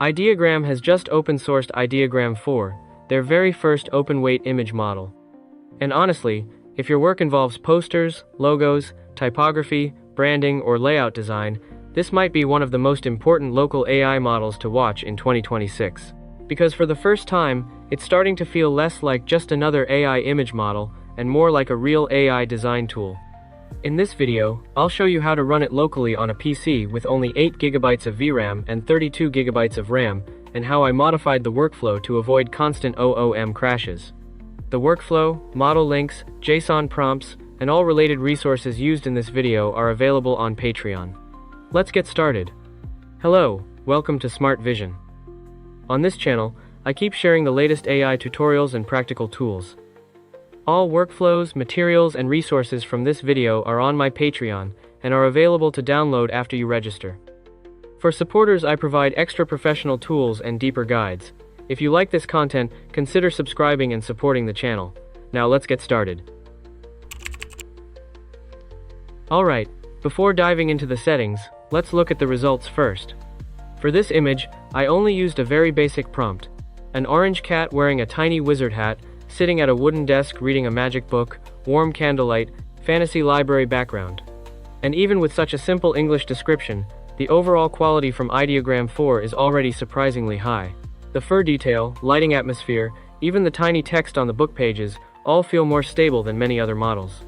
Ideagram has just open-sourced Ideagram 4, their very first open-weight image model. And honestly, if your work involves posters, logos, typography, branding, or layout design, this might be one of the most important local AI models to watch in 2026. Because for the first time, it's starting to feel less like just another AI image model and more like a real AI design tool. In this video, I'll show you how to run it locally on a PC with only 8GB of VRAM and 32GB of RAM, and how I modified the workflow to avoid constant OOM crashes. The workflow, model links, JSON prompts, and all related resources used in this video are available on Patreon. Let's get started. Hello, welcome to Smart Vision. On this channel, I keep sharing the latest AI tutorials and practical tools. All workflows, materials, and resources from this video are on my Patreon and are available to download after you register. For supporters, I provide extra professional tools and deeper guides. If you like this content, consider subscribing and supporting the channel. Now let's get started. Alright, before diving into the settings, let's look at the results first. For this image, I only used a very basic prompt. An orange cat wearing a tiny wizard hat, sitting at a wooden desk reading a magic book, warm candlelight, fantasy library background. And even with such a simple English description, the overall quality from Ideogram 4 is already surprisingly high. The fur detail, lighting atmosphere, even the tiny text on the book pages, all feel more stable than many other models.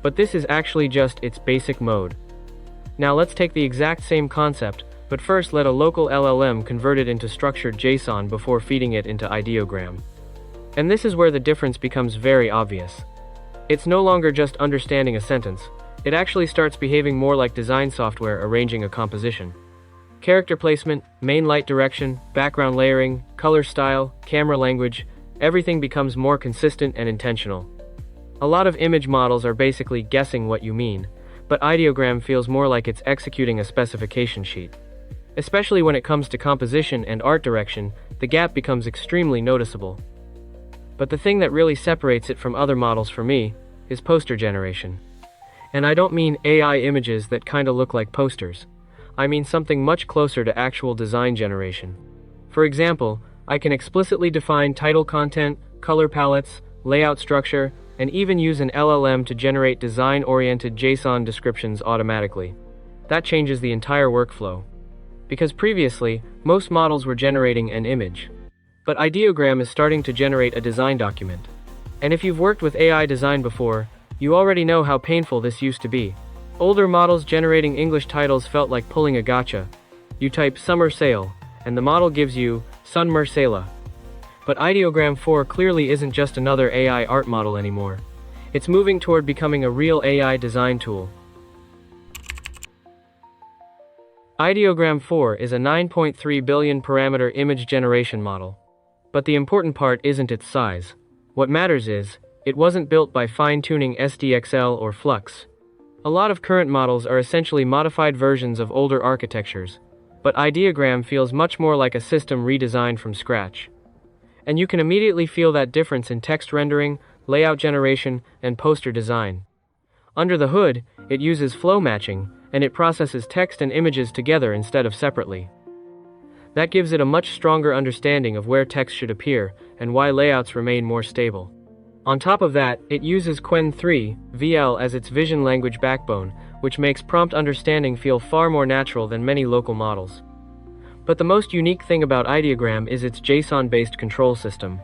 But this is actually just its basic mode. Now let's take the exact same concept, but first let a local LLM convert it into structured JSON before feeding it into Ideogram. And this is where the difference becomes very obvious. It's no longer just understanding a sentence, it actually starts behaving more like design software arranging a composition. Character placement, main light direction, background layering, color style, camera language, everything becomes more consistent and intentional. A lot of image models are basically guessing what you mean, but Ideogram feels more like it's executing a specification sheet. Especially when it comes to composition and art direction, the gap becomes extremely noticeable. But the thing that really separates it from other models for me is poster generation. And I don't mean AI images that kinda look like posters. I mean something much closer to actual design generation. For example, I can explicitly define title content, color palettes, layout structure, and even use an LLM to generate design-oriented JSON descriptions automatically. That changes the entire workflow. Because previously, most models were generating an image. But Ideogram is starting to generate a design document. And if you've worked with AI design before, you already know how painful this used to be. Older models generating English titles felt like pulling a gotcha. You type summer sale, and the model gives you Sunmer Sela. But Ideogram 4 clearly isn't just another AI art model anymore. It's moving toward becoming a real AI design tool. Ideogram 4 is a 9.3 billion parameter image generation model. But the important part isn't its size. What matters is, it wasn't built by fine-tuning SDXL or Flux. A lot of current models are essentially modified versions of older architectures, but Ideogram feels much more like a system redesigned from scratch. And you can immediately feel that difference in text rendering, layout generation, and poster design. Under the hood, it uses flow matching, and it processes text and images together instead of separately. That gives it a much stronger understanding of where text should appear and why layouts remain more stable. On top of that, it uses Qwen 3 VL as its vision language backbone, which makes prompt understanding feel far more natural than many local models. But the most unique thing about Ideogram is its JSON-based control system.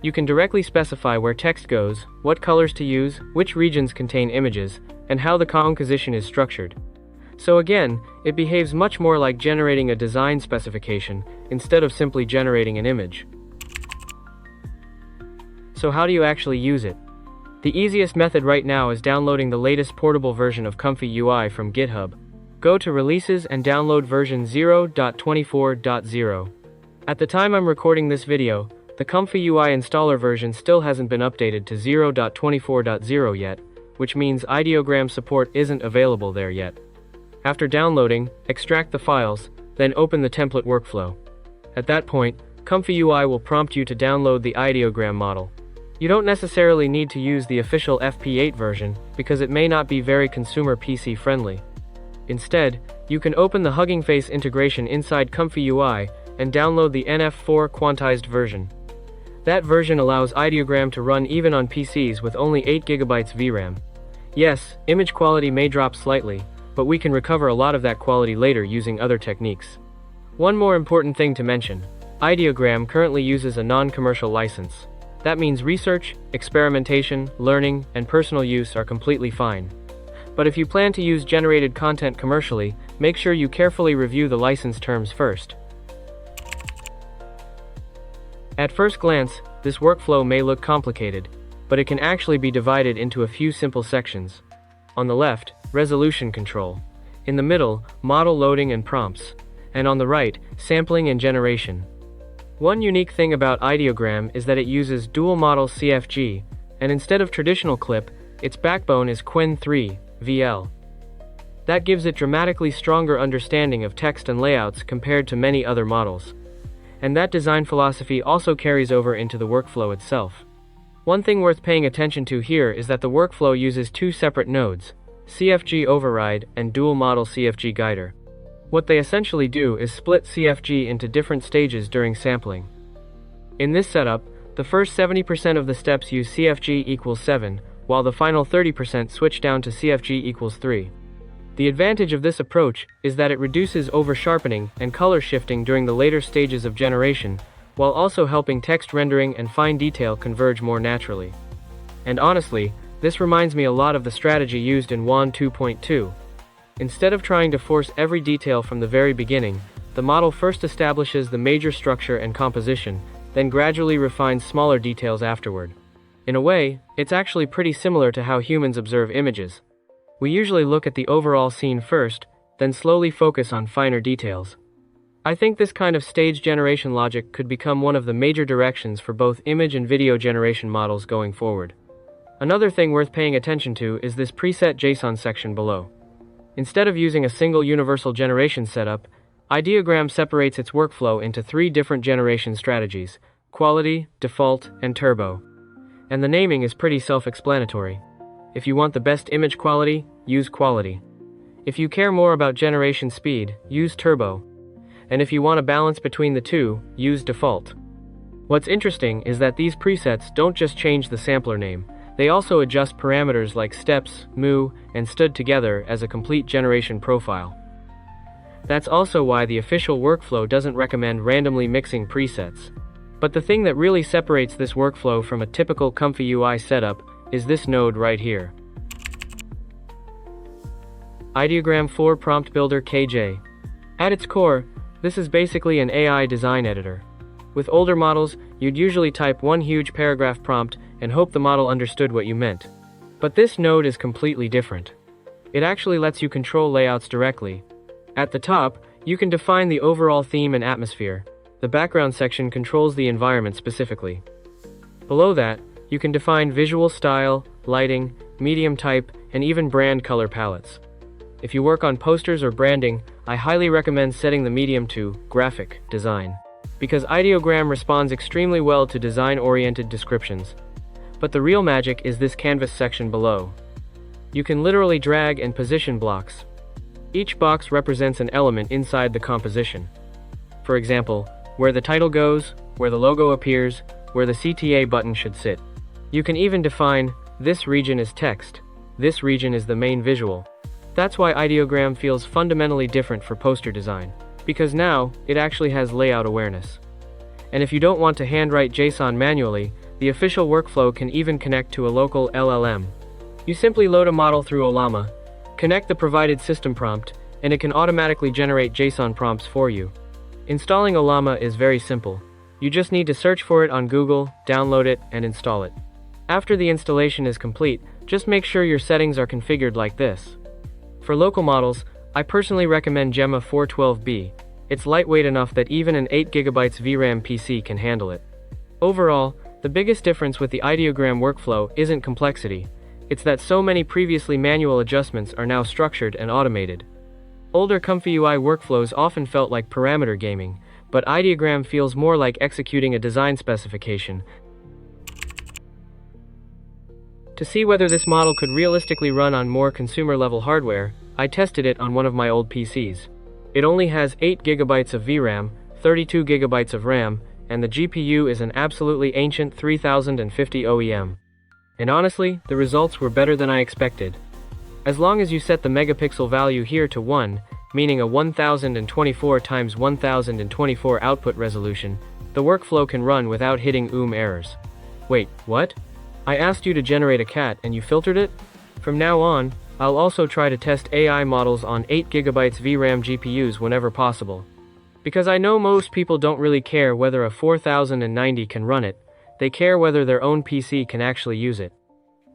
You can directly specify where text goes, what colors to use, which regions contain images, and how the composition is structured. So again, it behaves much more like generating a design specification, instead of simply generating an image. So how do you actually use it? The easiest method right now is downloading the latest portable version of ComfyUI from GitHub. Go to Releases and download version 0.24.0. At the time I'm recording this video, the ComfyUI installer version still hasn't been updated to 0.24.0 yet, which means Ideogram support isn't available there yet. After downloading, extract the files, then open the template workflow. At that point, ComfyUI will prompt you to download the Ideogram model. You don't necessarily need to use the official FP8 version, because it may not be very consumer PC friendly. Instead, you can open the Hugging Face integration inside ComfyUI and download the NF4 Quantized version. That version allows Ideogram to run even on PCs with only 8GB VRAM. Yes, image quality may drop slightly, but we can recover a lot of that quality later using other techniques. One more important thing to mention: Ideogram currently uses a non-commercial license. That means research, experimentation, learning, and personal use are completely fine. But if you plan to use generated content commercially, make sure you carefully review the license terms first. At first glance, this workflow may look complicated, but it can actually be divided into a few simple sections. On the left, resolution control. In the middle, model loading and prompts. And on the right, sampling and generation. One unique thing about Ideogram is that it uses dual model CFG, and instead of traditional clip, its backbone is Qwen3 VL. That gives it dramatically stronger understanding of text and layouts compared to many other models. And that design philosophy also carries over into the workflow itself. One thing worth paying attention to here is that the workflow uses two separate nodes, CFG override and dual model CFG guider. What they essentially do is split CFG into different stages during sampling. In this setup, the first 70% of the steps use CFG equals 7, while the final 30% switch down to CFG equals 3. The advantage of this approach is that it reduces over-sharpening and color shifting during the later stages of generation, while also helping text rendering and fine detail converge more naturally. And honestly, this reminds me a lot of the strategy used in WAN 2.2. Instead of trying to force every detail from the very beginning, the model first establishes the major structure and composition, then gradually refines smaller details afterward. In a way, it's actually pretty similar to how humans observe images. We usually look at the overall scene first, then slowly focus on finer details. I think this kind of stage generation logic could become one of the major directions for both image and video generation models going forward. Another thing worth paying attention to is this preset JSON section below. Instead of using a single universal generation setup, Ideogram separates its workflow into 3 different generation strategies: quality, default, and turbo. And the naming is pretty self-explanatory. If you want the best image quality, use quality. If you care more about generation speed, use turbo. And if you want a balance between the two, use default. What's interesting is that these presets don't just change the sampler name, they also adjust parameters like steps, mu, and stood together as a complete generation profile. That's also why the official workflow doesn't recommend randomly mixing presets. But the thing that really separates this workflow from a typical ComfyUI setup is this node right here. Ideogram 4 Prompt Builder KJ. At its core, this is basically an AI design editor. With older models, you'd usually type one huge paragraph prompt and hope the model understood what you meant. But this node is completely different. It actually lets you control layouts directly. At the top, you can define the overall theme and atmosphere. The background section controls the environment specifically. Below that, you can define visual style, lighting, medium type, and even brand color palettes. If you work on posters or branding, I highly recommend setting the medium to graphic design, because Ideogram responds extremely well to design-oriented descriptions. But the real magic is this canvas section below. You can literally drag and position blocks. Each box represents an element inside the composition. For example, where the title goes, where the logo appears, where the CTA button should sit. You can even define, this region is text, this region is the main visual. That's why Ideogram feels fundamentally different for poster design, because now, it actually has layout awareness. And if you don't want to handwrite JSON manually, the official workflow can even connect to a local LLM. You simply load a model through Ollama, connect the provided system prompt, and it can automatically generate JSON prompts for you. Installing Ollama is very simple. You just need to search for it on Google, download it, and install it. After the installation is complete, just make sure your settings are configured like this. For local models, I personally recommend Gemma 412B. It's lightweight enough that even an 8GB VRAM PC can handle it. Overall, the biggest difference with the Ideogram workflow isn't complexity. It's that so many previously manual adjustments are now structured and automated. Older ComfyUI workflows often felt like parameter gaming, but Ideogram feels more like executing a design specification. To see whether this model could realistically run on more consumer-level hardware, I tested it on one of my old PCs. It only has 8GB of VRAM, 32 GB of RAM, and the GPU is an absolutely ancient 3050 OEM. And honestly, the results were better than I expected. As long as you set the megapixel value here to 1, meaning a 1024 x 1024 output resolution, the workflow can run without hitting errors. Wait, what? I asked you to generate a cat and you filtered it? From now on, I'll also try to test AI models on 8GB VRAM GPUs whenever possible. Because I know most people don't really care whether a 4090 can run it, they care whether their own PC can actually use it.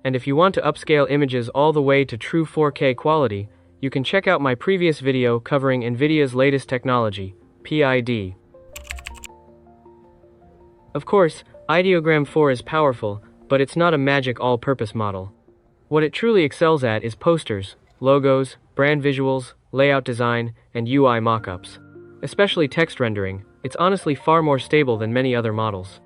And if you want to upscale images all the way to true 4K quality, you can check out my previous video covering NVIDIA's latest technology, PID. Of course, Ideogram 4 is powerful, but it's not a magic all-purpose model. What it truly excels at is posters, logos, brand visuals, layout design, and UI mockups. Especially text rendering, it's honestly far more stable than many other models.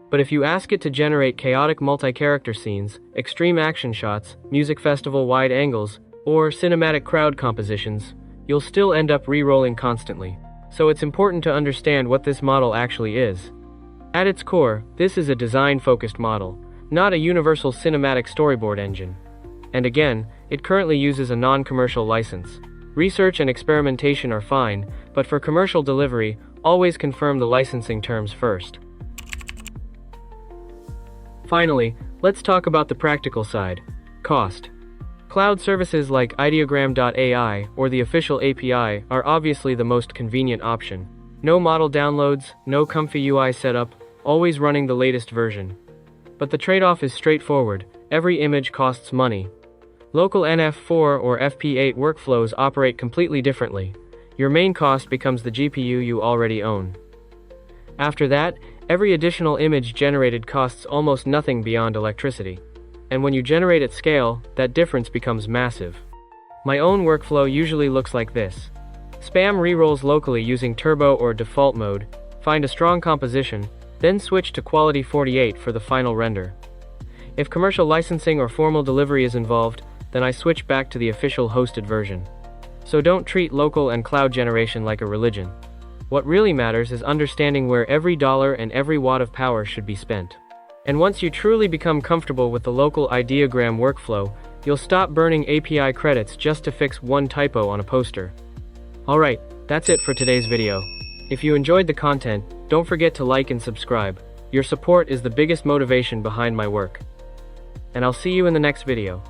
But if you ask it to generate chaotic multi-character scenes, extreme action shots, music festival wide angles, or cinematic crowd compositions, you'll still end up re-rolling constantly. So it's important to understand what this model actually is. At its core, this is a design-focused model, not a universal cinematic storyboard engine. And again, it currently uses a non-commercial license. Research and experimentation are fine, but for commercial delivery, always confirm the licensing terms first. Finally, let's talk about the practical side: cost. Cloud services like Ideogram.ai or the official API are obviously the most convenient option. No model downloads, no ComfyUI setup, always running the latest version. But the trade-off is straightforward: every image costs money. Local NF4 or FP8 workflows operate completely differently. Your main cost becomes the GPU you already own. After that, every additional image generated costs almost nothing beyond electricity. And when you generate at scale, that difference becomes massive. My own workflow usually looks like this. Spam rerolls locally using turbo or default mode, find a strong composition, then switch to quality 48 for the final render. If commercial licensing or formal delivery is involved, then I switch back to the official hosted version. So don't treat local and cloud generation like a religion. What really matters is understanding where every dollar and every watt of power should be spent. And once you truly become comfortable with the local Ideagram workflow, you'll stop burning API credits just to fix one typo on a poster. Alright, that's it for today's video. If you enjoyed the content, don't forget to like and subscribe. Your support is the biggest motivation behind my work. And I'll see you in the next video.